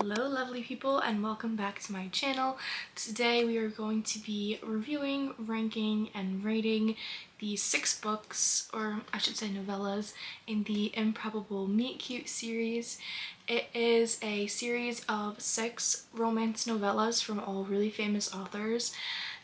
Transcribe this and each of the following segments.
Hello lovely people and welcome back to my channel. Today we are going to be reviewing, ranking, and rating the 6 books, or I should say novellas, in the Improbable Meet-Cute series. It is a series of 6 romance novellas from all really famous authors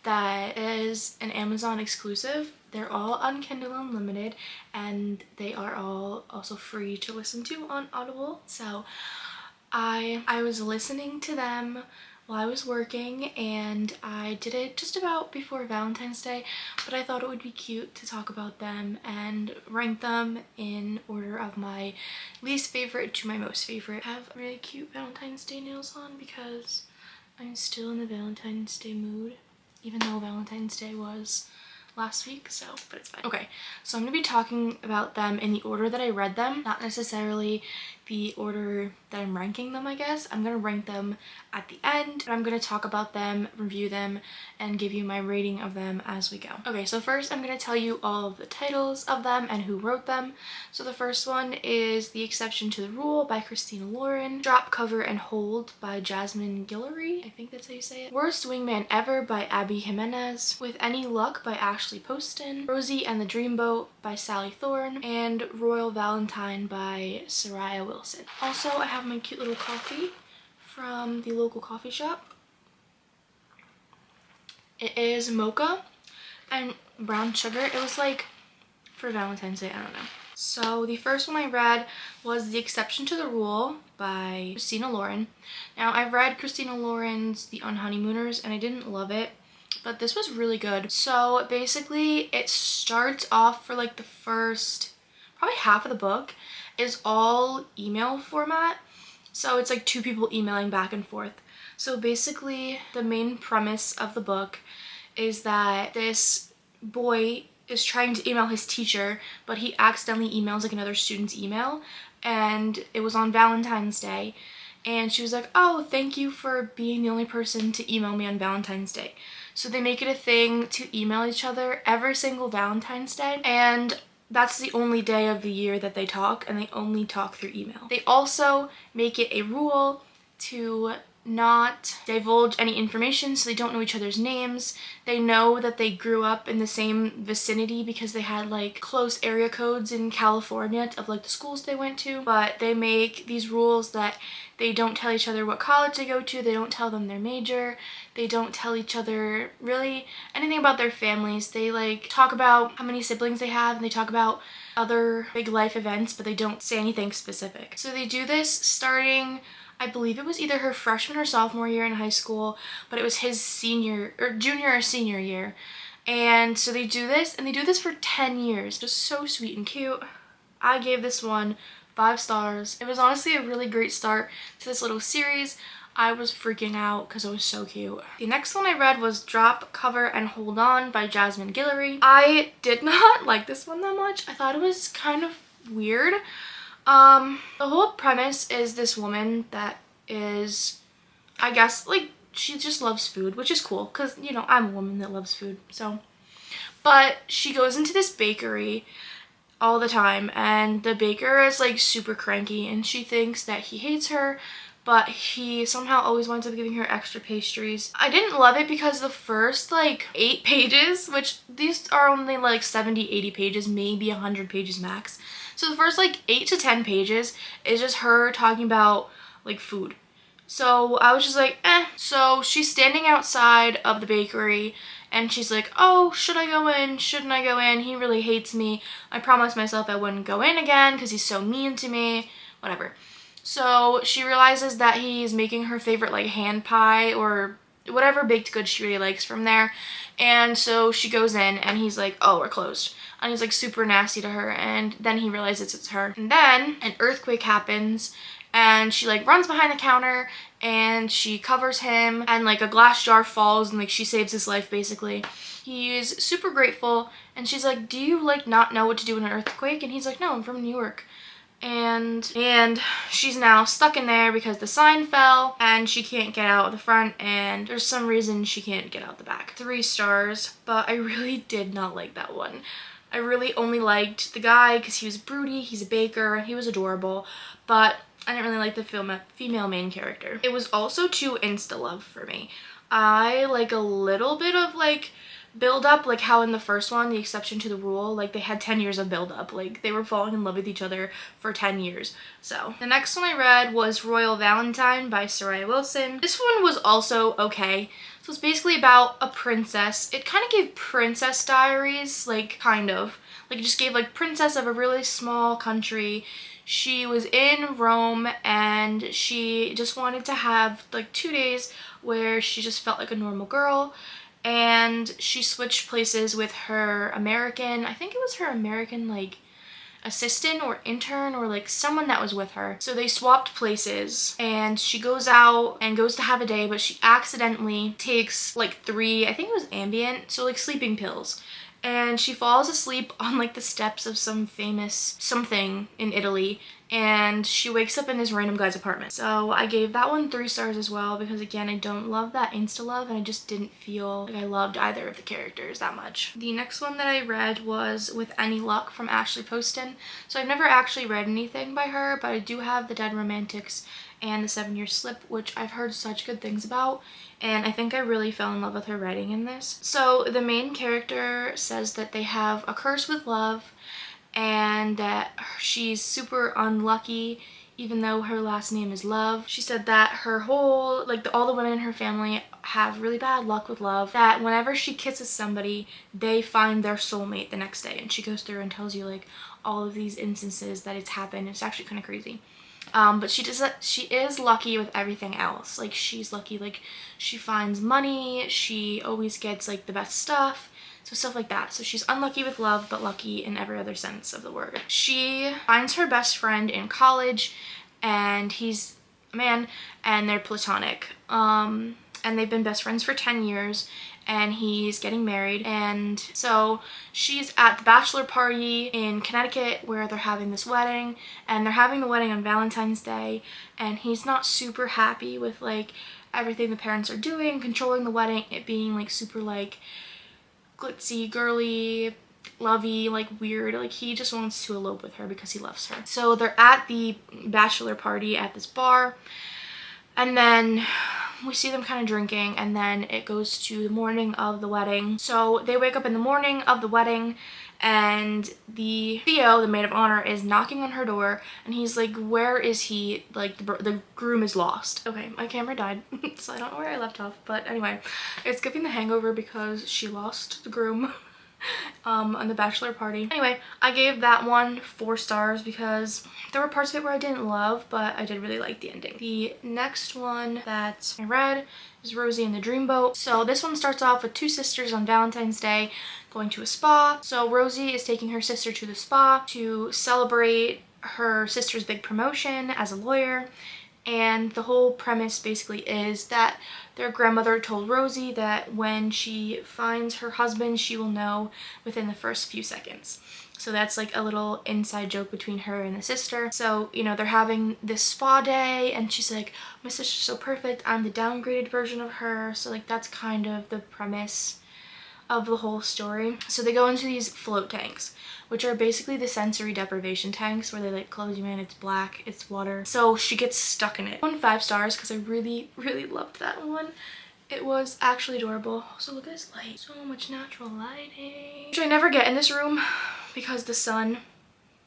that is an Amazon exclusive. They're all on Kindle Unlimited and they are all also free to listen to on Audible. So I was listening to them while I was working, and I did it just about before Valentine's Day, but I thought it would be cute to talk about them and rank them in order of my least favorite to my most favorite. I have really cute Valentine's Day nails on because I'm still in the Valentine's Day mood, even though Valentine's Day was last week, but it's fine. Okay, so I'm gonna be talking about them in the order that I read them, not necessarily the order that I'm ranking them, I guess. I'm gonna rank them at the end, but I'm gonna talk about them, review them, and give you my rating of them as we go. Okay, so first I'm gonna tell you all of the titles of them and who wrote them. So the first one is The Exception to the Rule by Christina Lauren, Drop, Cover, and Hold by Jasmine Guillory, I think that's how you say it, Worst Wingman Ever by Abby Jimenez, With Any Luck by Ashley Poston, Rosie and the Dreamboat by Sally Thorne, and Royal Valentine by Soraya Wilson. Also, I have my cute little coffee from the local coffee shop. It is mocha and brown sugar. It was like for Valentine's Day, I don't know. So the first one I read was The Exception to the Rule by Christina Lauren. Now, I've read Christina Lauren's The Unhoneymooners and I didn't love it, but this was really good. So basically it starts off for like the first probably half of the book is all email format. So it's like 2 people emailing back and forth. So basically the main premise of the book is that this boy is trying to email his teacher, but he accidentally emails like another student's email, and it was on Valentine's Day, and she was like, oh, thank you for being the only person to email me on Valentine's Day. So they make it a thing to email each other every single Valentine's Day, and that's the only day of the year that they talk, and they only talk through email. They also make it a rule to not divulge any information, so they don't know each other's names. They know that they grew up in the same vicinity because they had like close area codes in California of like the schools they went to, but they make these rules that they don't tell each other what college they go to, they don't tell them their major, they don't tell each other really anything about their families. They like talk about how many siblings they have and they talk about other big life events, but they don't say anything specific. So they do this starting, I believe it was either her freshman or sophomore year in high school, but it was his junior or senior year. And so they do this, and they do this for 10 years. Just so sweet and cute. I gave this one 5 stars. It was honestly a really great start to this little series. I was freaking out because it was so cute. The next one I read was Drop, Cover, and Hold On by Jasmine Guillory. I did not like this one that much. I thought it was kind of weird. The whole premise is this woman that is, I guess, like, she just loves food, which is cool, because, you know, I'm a woman that loves food, so. But she goes into this bakery all the time, and the baker is, like, super cranky, and she thinks that he hates her, but he somehow always winds up giving her extra pastries. I didn't love it because the first, like, 8 pages, which these are only, like, 70, 80 pages, maybe 100 pages max. So the first like 8 to 10 pages is just her talking about like food. So I was just like, eh. So she's standing outside of the bakery and she's like, oh, should I go in? Shouldn't I go in? He really hates me. I promised myself I wouldn't go in again because he's so mean to me. Whatever. So she realizes that he's making her favorite like hand pie or whatever baked good she really likes from there. And so she goes in and he's like, oh, we're closed. And he's like super nasty to her, and then he realizes it's her. And then an earthquake happens and she like runs behind the counter and she covers him, and like a glass jar falls and like she saves his life basically. He's super grateful and she's like, do you like not know what to do in an earthquake? And he's like, no, I'm from New York. And she's now stuck in there because the sign fell and she can't get out the front, and there's some reason she can't get out the back. 3 stars, but I really did not like that one. I really only liked the guy because he was broody, he's a baker, he was adorable, but I didn't really like the female main character. It was also too insta-love for me. I like a little bit of like build up, like how in the first one, The Exception to the Rule, like they had 10 years of build up, like they were falling in love with each other for 10 years. So the next one I read was Royal Valentine by Soraya Wilson. This one was also okay. So it's basically about a princess. It kind of gave Princess Diaries, like kind of. Like it just gave like princess of a really small country. She was in Rome and she just wanted to have like 2 days where she just felt like a normal girl, and she switched places with her American, I think it was her American like assistant or intern or like someone that was with her. So they swapped places and she goes out and goes to have a day, but she accidentally takes like 3, I think it was Ambien, so like sleeping pills. And she falls asleep on like the steps of some famous something in Italy, and she wakes up in this random guy's apartment. So I gave that one 3 stars as well, because again, I don't love that insta love and I just didn't feel like I loved either of the characters that much. The next one that I read was With Any Luck from Ashley Poston. So I've never actually read anything by her, but I do have The Dead Romantics and The 7-Year Slip, which I've heard such good things about, and I think I really fell in love with her writing in this. So the main character says that they have a curse with love and that she's super unlucky even though her last name is Love. She said that her whole, like all the women in her family have really bad luck with love, that whenever she kisses somebody, they find their soulmate the next day, and she goes through and tells you like all of these instances that it's happened. It's actually kind of crazy. But she is lucky with everything else. Like she's lucky, like she finds money, she always gets like the best stuff, so stuff like that. So she's unlucky with love, but lucky in every other sense of the word. She finds her best friend in college, and he's a man, and they're platonic. And they've been best friends for 10 years, and he's getting married. And so she's at the bachelor party in Connecticut where they're having this wedding, and they're having the wedding on Valentine's Day, and he's not super happy with like everything the parents are doing, controlling the wedding, it being like super like glitzy, girly, lovey, like weird. Like he just wants to elope with her because he loves her. So they're at the bachelor party at this bar, and then we see them kind of drinking, and then it goes to the morning of the wedding. So they wake up in the morning of the wedding, and Theo, the maid of honor, is knocking on her door, and he's like, where is he? Like the groom is lost. Okay, my camera died, so I don't know where I left off, but anyway, it's giving The Hangover because she lost the groom on the bachelor party. Anyway, I gave that one 4 stars because there were parts of it where I didn't love, but I did really like the ending. The next one that I read is Rosie and the Dreamboat. So this one starts off with 2 sisters on Valentine's Day going to a spa. So Rosie is taking her sister to the spa to celebrate her sister's big promotion as a lawyer. And the whole premise basically is that their grandmother told Rosie that when she finds her husband, she will know within the first few seconds. So that's like a little inside joke between her and the sister. So, you know, they're having this spa day, and she's like, my sister's so perfect, I'm the downgraded version of her. So like that's kind of the premise of the whole story. So they go into these float tanks, which are basically the sensory deprivation tanks where they like close you in, it's black, it's water. So she gets stuck in it. 5 stars because I really, really loved that one. It was actually adorable. Also, look at this light. So much natural lighting. Which I never get in this room because the sun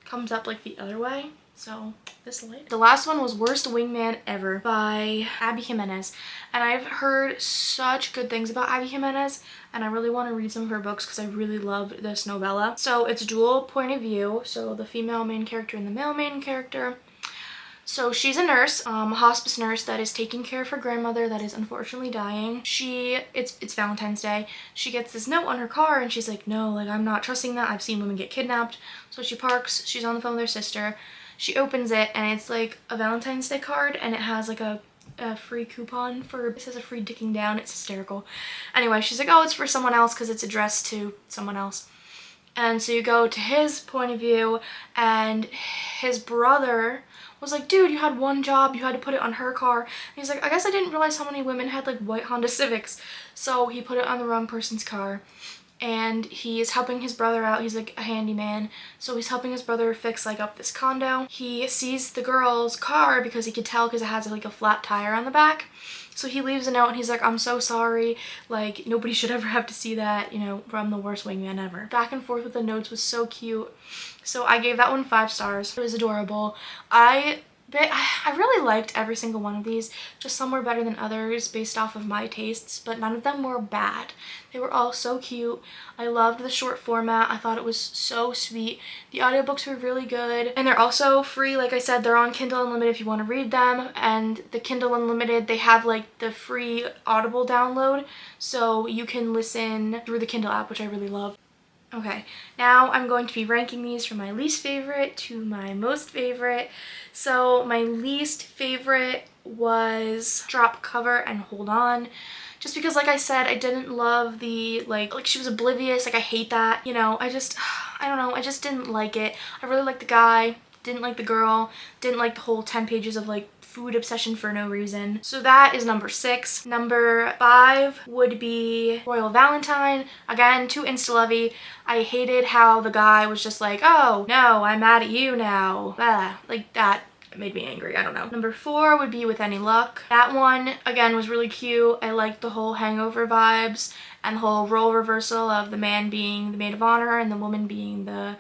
comes up like the other way. So this light. The last one was Worst Wingman Ever by Abby Jimenez, and I've heard such good things about Abby Jimenez, and I really want to read some of her books because I really loved this novella. So it's dual point of view, so the female main character and the male main character. So she's a nurse, a hospice nurse that is taking care of her grandmother that is unfortunately dying. It's Valentine's Day. She gets this note on her car, and she's like, no, like I'm not trusting that. I've seen women get kidnapped. So she parks, she's on the phone with her sister. She opens it, and it's like a Valentine's Day card, and it has like a free coupon for, it says a free dicking down. It's hysterical. Anyway, she's like, oh, it's for someone else because it's addressed to someone else. And so you go to his point of view, and his brother was like, dude, you had one job, you had to put it on her car. And he's like, I guess I didn't realize how many women had like white Honda Civics. So he put it on the wrong person's car. and he is helping his brother out. He's like a handyman, so he's helping his brother fix like up this condo. He sees the girl's car because he could tell because it has like a flat tire on the back. So he leaves a note and he's like, I'm so sorry, like nobody should ever have to see that, you know, I'm the worst wingman ever. Back and forth with the notes was so cute. So I gave that one 5 stars. It was adorable. I really liked every single one of these, just some were better than others based off of my tastes, but none of them were bad. They were all so cute. I loved the short format. I thought it was so sweet. The audiobooks were really good, and they're also free. Like I said, they're on Kindle Unlimited if you want to read them, and the Kindle Unlimited, they have like the free Audible download, so you can listen through the Kindle app, which I really love. Okay, now I'm going to be ranking these from my least favorite to my most favorite. So my least favorite was Drop Cover and Hold On. Just because, like I said, I didn't love the, like she was oblivious, like I hate that. You know, I don't know, I just didn't like it. I really liked the guy, didn't like the girl, didn't like the whole 10 pages of like food obsession for no reason. So that is number 6. Number 5 would be Royal Valentine. Again, too insta-lovey. I hated how the guy was just like, oh no, I'm mad at you now. Like that made me angry. I don't know. Number 4 would be With Any Luck. That one again was really cute. I liked the whole Hangover vibes and the whole role reversal of the man being the maid of honor and the woman being the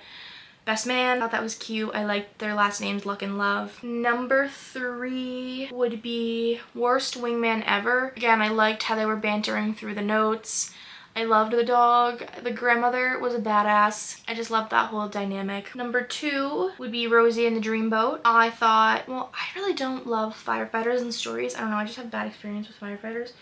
best man. I thought that was cute. I liked their last names, Luck and Love. Number 3 would be Worst Wingman Ever. Again, I liked how they were bantering through the notes. I loved the dog. The grandmother was a badass. I just loved that whole dynamic. Number 2 would be Rosie and the Dreamboat. I thought, well, I really don't love firefighters and stories. I don't know, I just have bad experience with firefighters.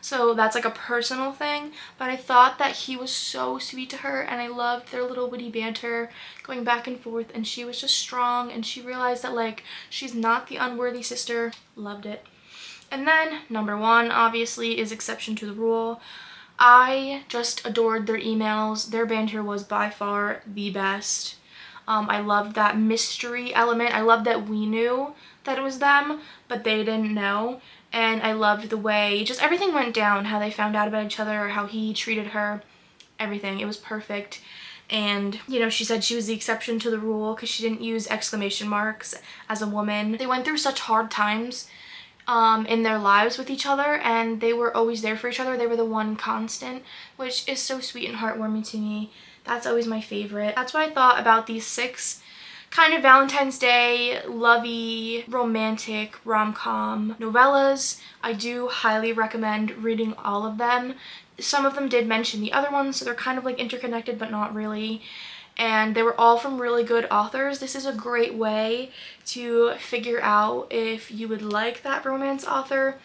So that's like a personal thing, but I thought that he was so sweet to her, and I loved their little witty banter going back and forth, and she was just strong, and she realized that like she's not the unworthy sister. Loved it. And then number 1 obviously is Exception to the Rule. I just adored their emails. Their banter was by far the best. I loved that mystery element. I loved that we knew that it was them, but they didn't know. And I loved the way just everything went down, how they found out about each other, how he treated her, everything. It was perfect. And, you know, she said she was the exception to the rule because she didn't use exclamation marks as a woman. They went through such hard times in their lives with each other, and they were always there for each other. They were the one constant, which is so sweet and heartwarming to me. That's always my favorite. That's what I thought about these 6 kind of Valentine's Day, lovey, romantic, rom-com novellas. I do highly recommend reading all of them. Some of them did mention the other ones, so they're kind of like interconnected, but not really. And they were all from really good authors. This is a great way to figure out if you would like that romance author.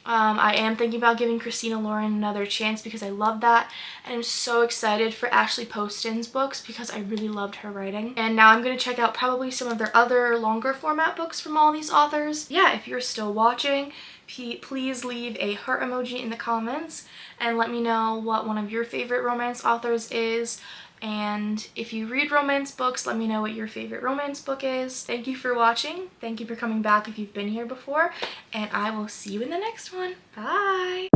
I am thinking about giving Christina Lauren another chance because I love that, and I'm so excited for Ashley Poston's books because I really loved her writing. And now I'm going to check out probably some of their other longer format books from all these authors. Yeah, if you're still watching, please leave a heart emoji in the comments and let me know what one of your favorite romance authors is. And if you read romance books, let me know what your favorite romance book is. Thank you for watching. Thank you for coming back if you've been here before. And I will see you in the next one. Bye!